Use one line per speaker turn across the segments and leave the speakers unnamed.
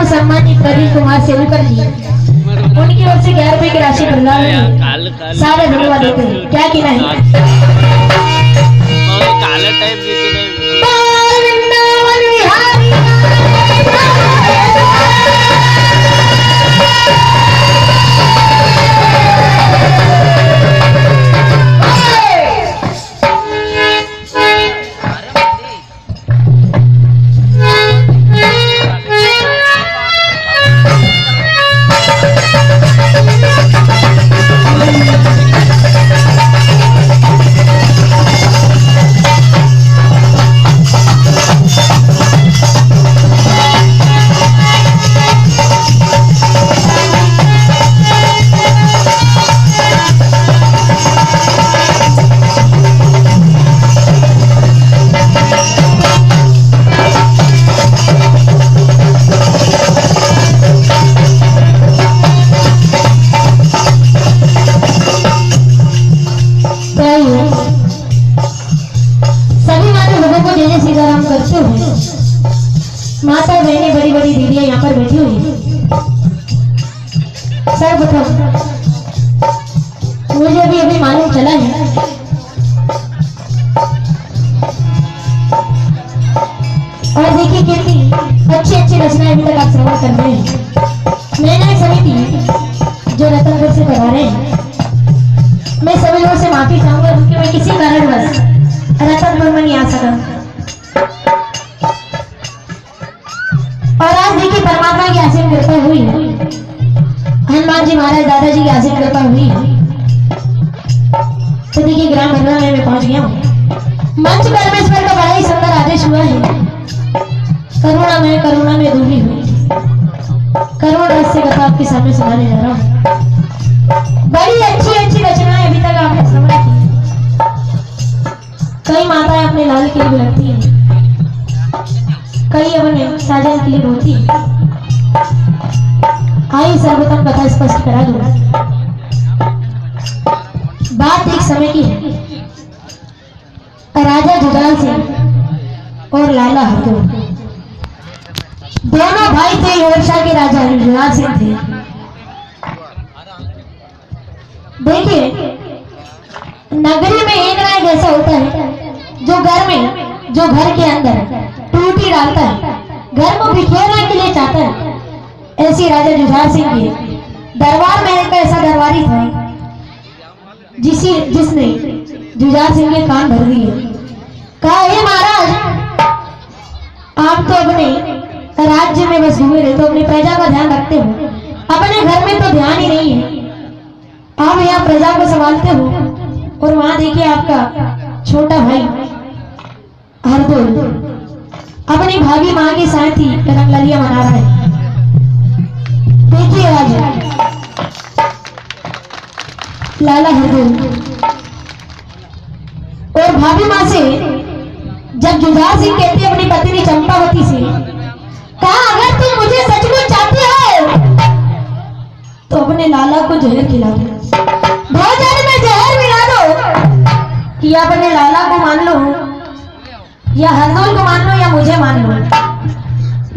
सम्मानित प्रदीप कुमार सेवकर जी, उनकी ओर से 11 रुपए की राशि प्रदान सारे धन्यवाद देते हैं। क्या कहना है?
काला टाइप देते नहीं। माता बहनें बड़ी बड़ी दीदियां यहाँ पर बैठी हुई हैं। सर्वप्रथम मुझे अभी मालूम चला है और देखिए कितनी अच्छी रचनाएं अभी तक आप श्रवण कर रहे हैं। मैं समिति जो रत्नगर से करा रहे हैं, मैं सभी लोगों से माफी चाहूंगा क्योंकि मैं किसी कारणवश रत्नगर में नहीं आ सका। और आज देखिए परमात्मा की असीम कृपा हुई, हनुमान जी महाराज दादाजी की असीम कृपा हुई, तो देखिए ग्राम बंगला में मैं पहुंच गया हूँ। मंच परमेश्वर का बड़ा ही सुंदर आदेश हुआ है, करुणा में डूबी हुई करुण रस से कथा आपके सामने सुनाने जा रहा हूँ। बड़ी अच्छी रचनाएं अभी तक आपने श्रवण की। कई माताएं अपने लाल के लिए बिलखती हैं, कई अपने साजन के लिए रोती है। आइए सर्वप्रथम कथा स्पष्ट करा दूंगा। बात एक समय की है। राजा जुदाल सिंह और लाला हरदोल दोनों भाई थे। ओरछा के राजा जुदाल सिंह थे। देखिए नगरी में एक ना एक ऐसा होता है जो घर के अंदर टूटी डालता है, घर को बिखेरने के लिए चाहता है। ऐसी राजा जुझार सिंह के दरबार में एक ऐसा दरबारी था जिसने जुझार सिंह के कान भर दिए। कहा, हे महाराज, आप तो अपने राज्य में बस घूमे रहते हो, अपनी प्रजा का ध्यान रखते हो, अपने घर में तो ध्यान ही नहीं है। आप यहाँ प्रजा को संभालते हो और वहां देखिए आपका छोटा भाई हरदोल अपनी भाभी माँ के साथ ही रंगलिया मना रहा है। देखिए राजा लाला हरदोल और भाभी माँ से जब जुझार सिंह कहते अपनी पत्नी चंपावती से, कहा, अगर तुम मुझे सचमुच चाहते हो तो अपने लाला को जहर खिला दो, भोजन में जहर मिला दो, कि अपने लाला को मान लो या हरदोल को मान लो या मुझे मान लो।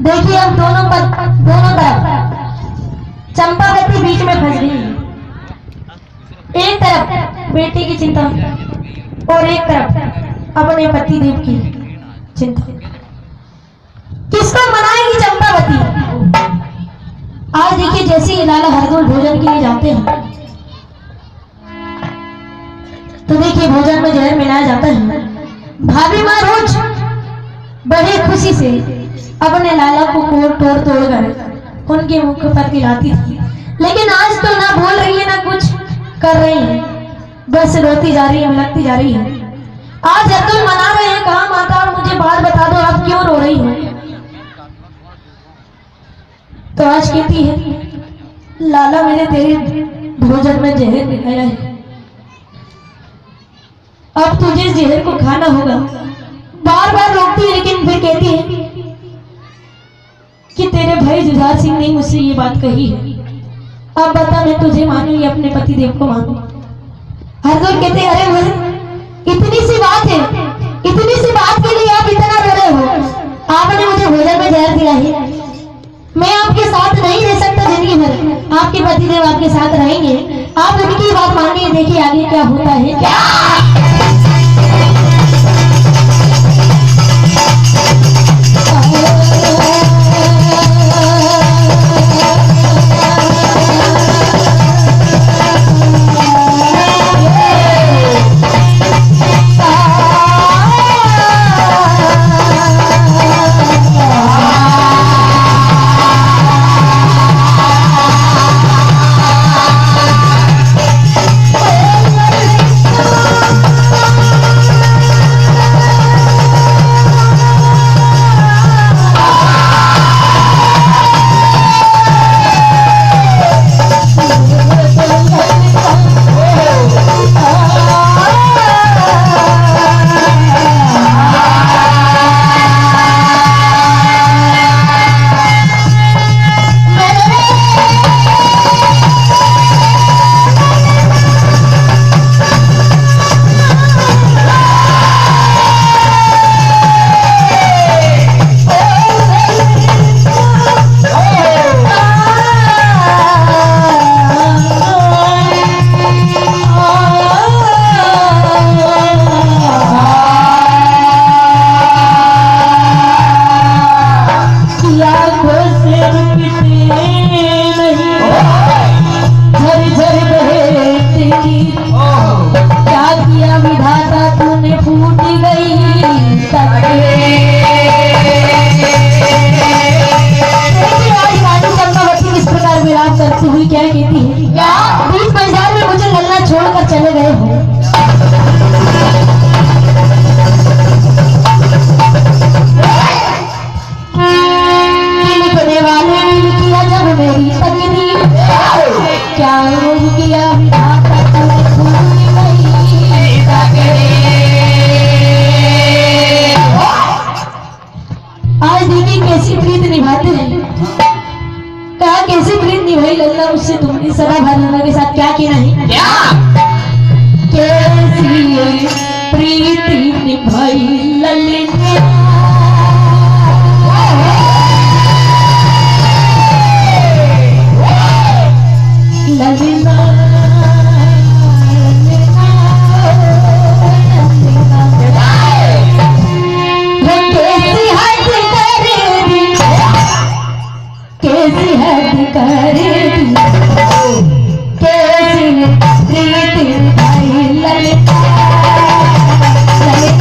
देखिए अब दोनों तरफ चंपावती बीच में फंस गई। एक तरफ बेटी की चिंता और एक तरफ अपने पति देव की चिंता। किसको मनाएगी चंपावती? आज देखिए जैसे लाला हरदोल भोजन के लिए जाते हैं तो देखिए भोजन में जहर मिलाया जाता है। भाभी माँ रोज बड़े खुशी से अपने लाला को तोड़ कर उनके मुख पर खिलाती थी, लेकिन आज तो ना बोल रही है ना कुछ कर रही है, बस रोती जा रही है, मिलती जा रही है। आज हरदोल मना रहे हैं, कहा, माता मुझे बात बता दो, आप क्यों रो रही हो? तो आज कहती है, लाला मैंने तेरे भोजन में जहर मिलाया है, अब तुझे जहर को खाना होगा। बार बार रोकती है लेकिन फिर कहती है कि तेरे भाई जुझार सिंह ने मुझसे ये बात कही है, अब बता मैं तुझे मानूं या अपने पति देव को मानूं? हरदोल कहते, अरे भाई इतनी सी बात है, इतनी सी बात के लिए आप इतना रो रहे हो? आपने मुझे भोजन में जहर दिया है, मैं आपके साथ रहेंगे। आप उनकी बात मानिए, देखिए आगे क्या होता है। क्या क्या कहती है? बीच बाजार में मुझे लल्ला छोड़कर चले गए हो। लिखने वाले ने किया जब मेरी तकदीर, क्या रोज किया विधाता तूने भूल गई आज देखिए कैसी प्रीत निभाते हैं। कहा कैसे प्रीत निभाई लल्ला उससे तुमने सदा भाजना के साथ क्या किया है? कैसी प्रीति निभाई लल्ले ललिता कैसी हद करे कैसी प्रीति भाई ललिता ललिता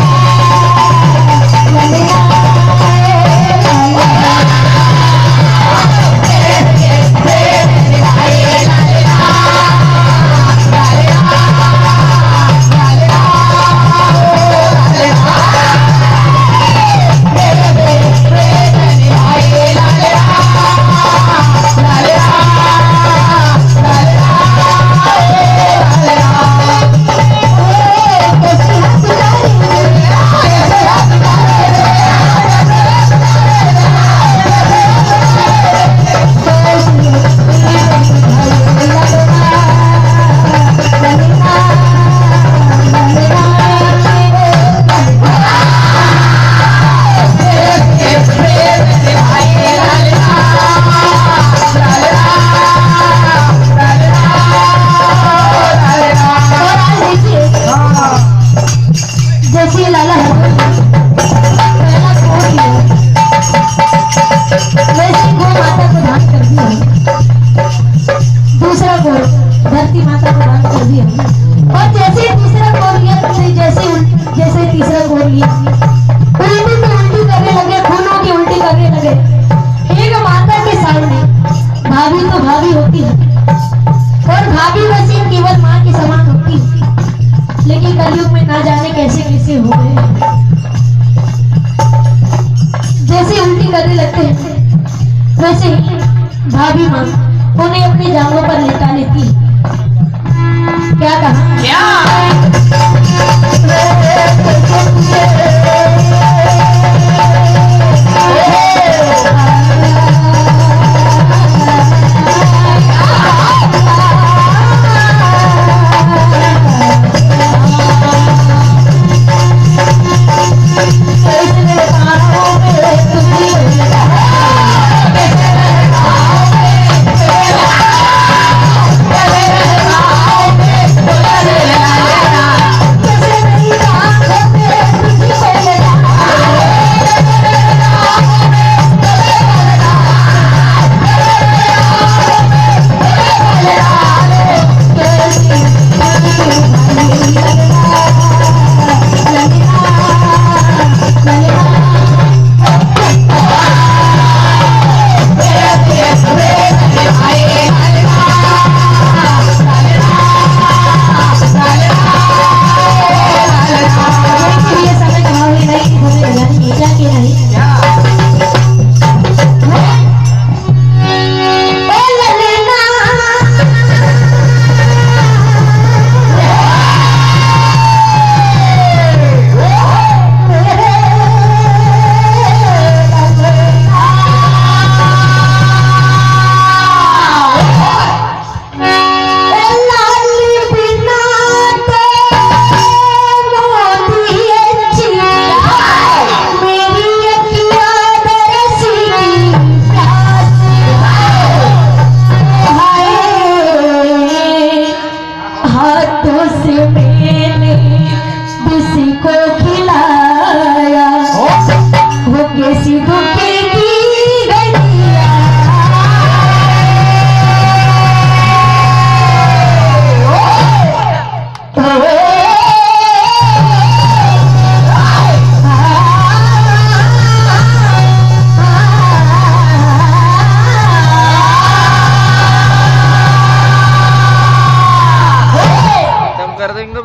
ललिता धरती माता को दान कर दिया और जैसे तीसरा कोर लिया जैसे तीसरा कोर लिया उल्टी तो उल्टी करने लगे, खूनों की उल्टी करने लगे। एक माता के सामने भाभी तो भाभी होती है और भाभी वैसे केवल माँ के समान होती है, लेकिन कलयुग में ना जाने कैसे कैसे हो गए। जैसे उल्टी करने लगते हैं वैसे भाभी माँ उन्हें अपनी जांघों पर लेटा लेती है। क्या कहा? ऐसी दुखी की गलियां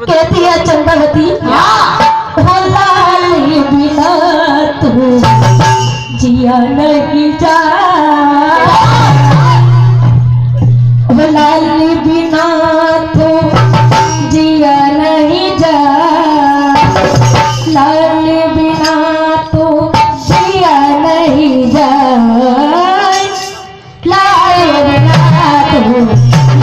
कहती है चंद्रवती हो लाल बिना तू जिया नहीं जा हो लाल बिना तू जिया नहीं जा लाल बिना तू जिया नहीं जा लाल बिना तू जिया नहीं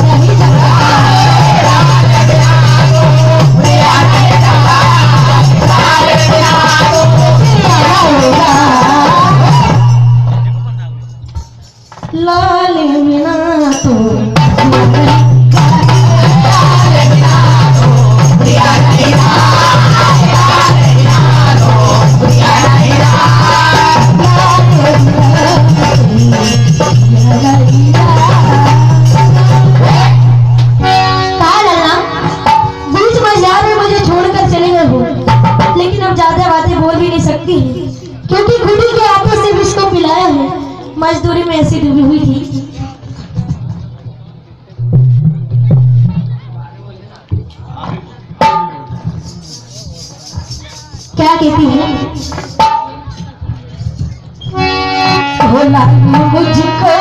जा लाल बिना तो बीच बाजार में मुझे छोड़कर चले गए हो, लेकिन अब ज्यादा बातें बोल भी नहीं सकती क्योंकि खुद ही के हाथों से विष को पिलाया है। मजदूरी में ऐसी डूबी हुई थी। क्या कहती है भोला मुझको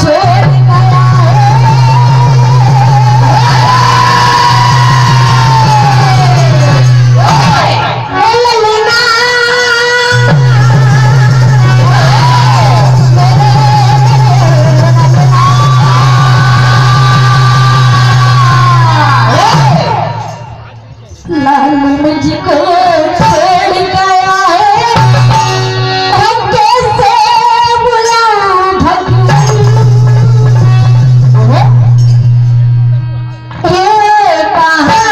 छोड़ गया लाल मुझको छोड़ गया है हम कैसे बुलाऊं भगवान हे कहाँ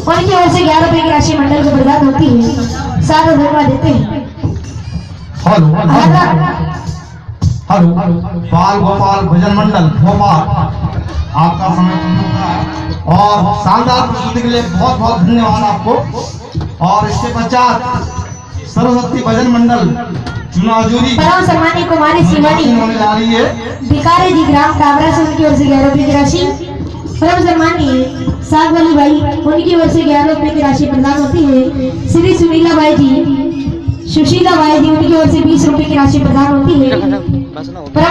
उनकी ओर से 11 रुपए की राशि मंडल को प्रदान होती है। सादर धन्यवाद देते हैं।
हेलो बाल गोपाल भजन मंडल भोपाल, आपका समय और शानदार प्रस्तुति के लिए बहुत बहुत धन्यवाद आपको। और इसके पश्चात सरस्वती भजन मंडल चुनाजूरी
परम सम्मानी कुमारी शिवानी
होने जा रही है।
भिखारी जी ग्राम काबरा से उनकी ओर से 11 रुपए की राशि। परम सम्मानी साग वाली भाई, उनकी ओर से 11 रुपए की राशि प्रदान होती है। श्री सुशीला बाई जी, उनकी ओर से 20 रुपए की राशि प्रदान होती है।